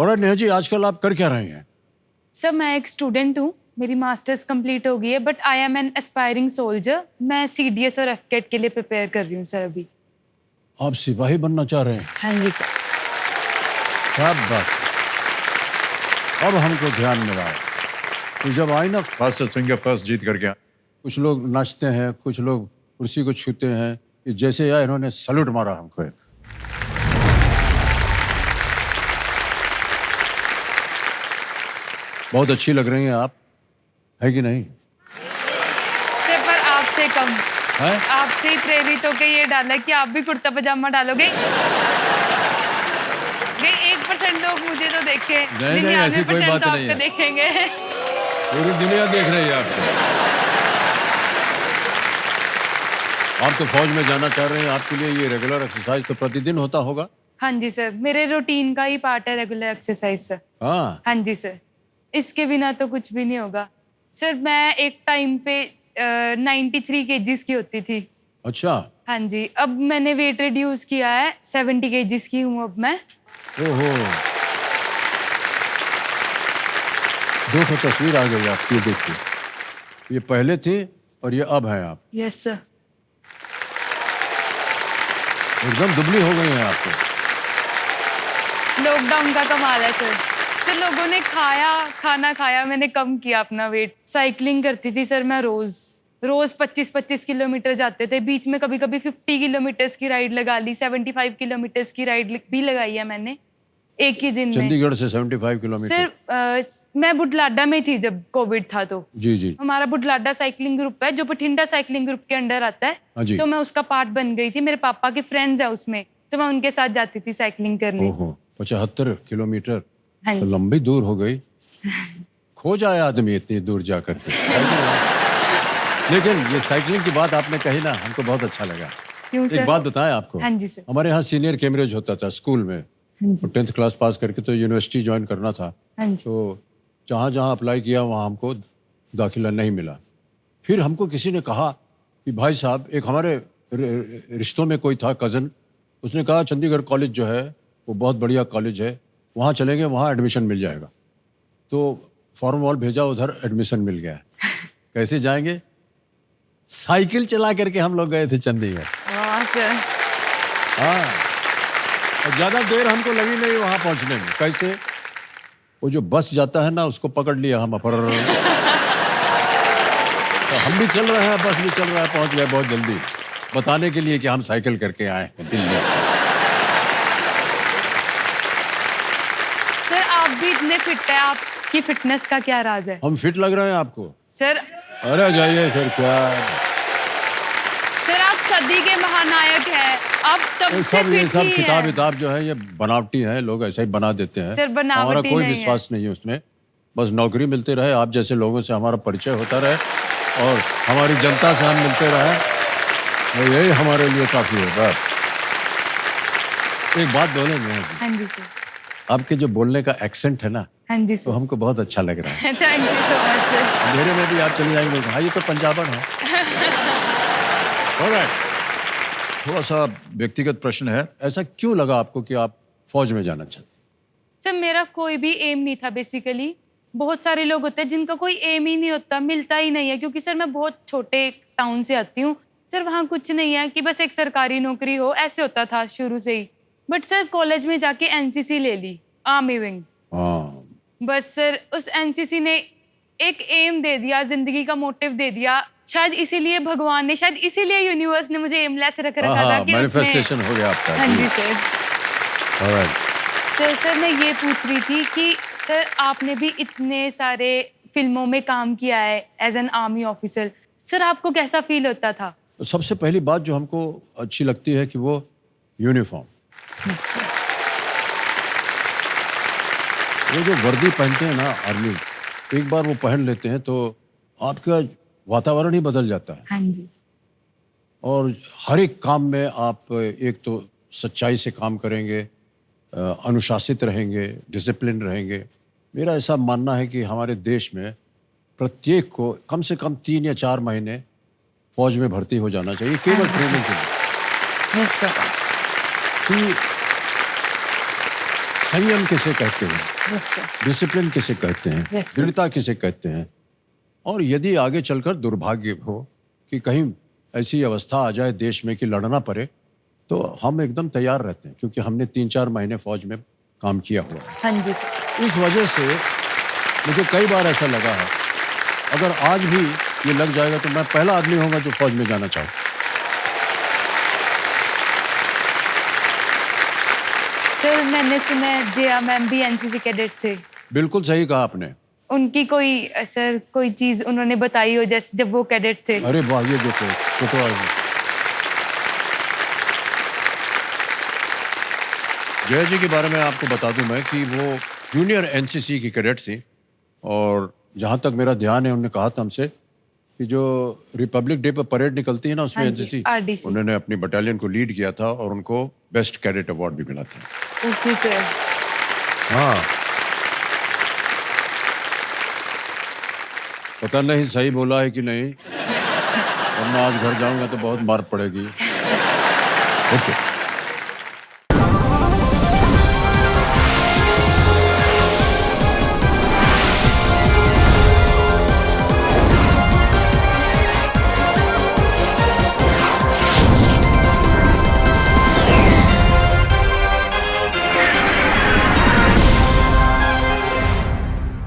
और नेहा जी, आजकल आप कर क्या रहे हैं? सर मैं एक स्टूडेंट हूँ, मेरी मास्टर्स कंप्लीट हो गई है, but I am an aspiring soldier. मैं सीडीएस और एफकेट के लिए प्रिपेयर कर रही हूँ सर अभी। आप सिपाही बनना चाह रहे हैं? हाँ जी सर। क्या बात, अब हमको ध्यान में आया। तो जब आई ना फास्ट सिंगर फर्स्ट जीत करके, कुछ लोग नाचते हैं, कुछ लोग कुर्सी को छूते हैं, कि जैसे आए इन्होंने सैल्यूट मारा हमको। बहुत अच्छी लग रही हैं आप, है कि नहीं? सर पर आपसे कम है? आपसे ही प्रेरित होकर ये डाला कि आप भी कुर्ता पजामा डालोगे। 1% लोग मुझे तो देखे, नहीं, ऐसी कोई बात तो नहीं है। देखेंगे। पूरी दुनिया देख रही है आपको। आप तो फौज में जाना चाह रहे हैं, आपके लिए ये रेगुलर एक्सरसाइज तो प्रतिदिन होता होगा? हाँ जी सर, मेरे रूटीन का ही पार्ट है रेगुलर एक्सरसाइज सर। हाँ। हाँ जी सर, इसके बिना तो कुछ भी नहीं होगा सर। मैं एक टाइम पे 93 केजीज की होती थी। अच्छा। हाँ जी, अब मैंने वेट रिड्यूस किया है, 70 केजीज की हूँ अब मैं। ओहो, दो तो तस्वीर आ गई आपकी, ये देखिए, ये पहले थी और ये अब हैं आप। Yes sir. एकदम दुबली हो गई हैं आप तो। लॉकडाउन का कमाल है सर। सर लोगों ने खाना खाया, मैंने कम किया अपना वेट। साइकिलिंग करती थी सर मैं रोज 25-25 किलोमीटर जाते थे। बीच में कभी कभी 50 किलोमीटर्स की राइड लगा ली, 75 किलोमीटर्स की राइड भी लगाई है मैंने एक ही दिन में। चंडीगढ़ से 75 किलोमीटर? सर मैं बुढलाडा में थी जब कोविड था। तो जी जी। हमारा बुढलाडा साइकिलिंग ग्रुप है जो बठिंडा साइकिलिंग ग्रुप के अंडर आता है। हाँ जी। तो मैं उसका पार्ट बन गई थी, मेरे पापा के फ्रेंड्स है उसमें, तो मैं उनके साथ जाती थी साइकिलिंग करने। ओहो, 75 किलोमीटर हाँ तो जी। लंबी दूर हो गई। खो जाए आदमी इतनी दूर जा करके। लेकिन ये साइकिलिंग की बात आपने कही ना, हमको बहुत अच्छा लगा। क्यों सर? एक बात बताएं आपको। हाँ जी सर। हमारे यहाँ सीनियर कैमरेज होता था स्कूल में। हाँ जी। 10th क्लास पास करके तो यूनिवर्सिटी ज्वाइन करना था। हाँ जी। तो जहाँ जहाँ अप्लाई किया वहाँ हमको दाखिला नहीं मिला। फिर हमको किसी ने कहा कि भाई साहब, एक हमारे रिश्तों में कोई था कज़न, उसने कहा चंडीगढ़ कॉलेज जो है वो बहुत बढ़िया कॉलेज है, वहाँ चलेंगे, वहाँ एडमिशन मिल जाएगा। तो फॉर्म वॉल भेजा, उधर एडमिशन मिल गया। कैसे जाएंगे? साइकिल चला करके हम लोग गए थे चंडीगढ़। वाह सर। हाँ, और ज़्यादा देर हमको लगी नहीं वहाँ पहुँचने में। कैसे? वो जो बस जाता है ना, उसको पकड़ लिया हम अपर। तो हम भी चल रहे हैं, बस भी चल रहा है, पहुँच गए बहुत जल्दी, बताने के लिए कि हम साइकिल करके आए हैं दिल्ली से। सर आप भी इतने फिट है, आपकी फिटनेस का क्या राज है? हम फिट लग रहे हैं आपको? सर अरे जाइए सर, क्या सर आप सदी के महानायक हैं, आप तब से सब ये फिट सब ही किताब हैं। विताब जो है ये बनावटी है, लोग ऐसे ही बना देते हैं। सर बनावटी हमारा कोई नहीं विश्वास नहीं है उसमें। बस नौकरी मिलती रहे, आप जैसे लोगों से हमारा परिचय होता रहे और हमारी जनता से हम मिलते रहे, और यही हमारे लिए काफी है। बस एक बात बोलेंगे, हाँ जी सर। आपके जो बोलने का एक्सेंट है ना, हाँ जी तो सर। हमको बहुत अच्छा लग रहा है। Thank you so much sir. मेरे में भी आप चले जाएंगे, हाँ ये तो पंजाबन है। ऑलराइट, थोड़ा सा व्यक्तिगत प्रश्न है, ऐसा क्यों लगा आपको कि आप फौज में जाना चाहते? सर मेरा कोई भी एम नहीं था बेसिकली। बहुत सारे लोग होते हैं जिनका कोई एम ही नहीं होता, मिलता ही नहीं है, क्योंकि सर मैं बहुत छोटे टाउन से आती हूँ सर। वहाँ कुछ नहीं है कि बस एक सरकारी नौकरी हो, ऐसे होता था शुरू से ही। बट सर कॉलेज में जाके एनसीसी ले ली, आर्मी विंग। हाँ, बस सर उस एनसीसी ने एक एम दे दिया, जिंदगी का मोटिव दे दिया। शायद इसीलिए भगवान ने, शायद इसीलिए यूनिवर्स ने मुझे एमलेस रख रखा था कि मैनिफेस्टेशन हो गया आपका। हाँ जी सर। ऑलराइट। तो सर मैं ये पूछ रही थी कि सर आपने भी इतने सारे फिल्मों में काम किया है as an army officer, sir आपको कैसा फील होता था? तो सबसे पहली बात जो हमको अच्छी लगती है कि वो यूनिफॉर्म, वो जो वर्दी पहनते हैं ना आर्मी, एक बार वो पहन लेते हैं तो आपका वातावरण ही बदल जाता है। हाँ जी। और हर एक काम में आप एक तो सच्चाई से काम करेंगे, अनुशासित रहेंगे, डिसिप्लिन रहेंगे। मेरा ऐसा मानना है कि हमारे देश में प्रत्येक को कम से कम 3 या 4 महीने फौज में भर्ती हो जाना चाहिए, केवल ट्रेनिंग के लिए। Yes sir. कि संयम किसे कहते हैं, यस सर। डिसिप्लिन किसे कहते हैं, Yes, sir. दृढ़ता किसे कहते हैं। और यदि आगे चलकर दुर्भाग्य हो कि कहीं ऐसी अवस्था आ जाए देश में कि लड़ना पड़े, तो हम एकदम तैयार रहते हैं, क्योंकि हमने 3-4 महीने फौज में काम किया हुआ है। हाँ जी सर। इस वजह से मुझे कई बार ऐसा लगा है, अगर आज भी ये लग जाएगा तो मैं पहला आदमी होगा जो फौज में जाना चाहूँ। सर मैंने सुना है जया मैम भी एनसीसी कैडेट थे। बिल्कुल सही कहा आपने। उनकी कोई सर कोई चीज उन्होंने बताई हो जैसे जब वो कैडेट थे? अरे वाह, ये देखो फोटो आ गई। जय जी के बारे में आपको बता दूं मैं कि वो जूनियर एनसीसी की कैडेट थी, और जहाँ तक मेरा ध्यान है उन्होंने कहा था हमसे कि जो रिपब्लिक डे पर परेड निकलती है ना, उसमें हाँ जी, एनसीसी RDC। उन्होंने अपनी बटालियन को लीड किया था और उनको बेस्ट कैडेट अवार्ड भी मिला था। Okay sir. हाँ, पता नहीं सही बोला है कि नहीं, वरना आज घर जाऊंगा तो बहुत मार पड़ेगी। ओके।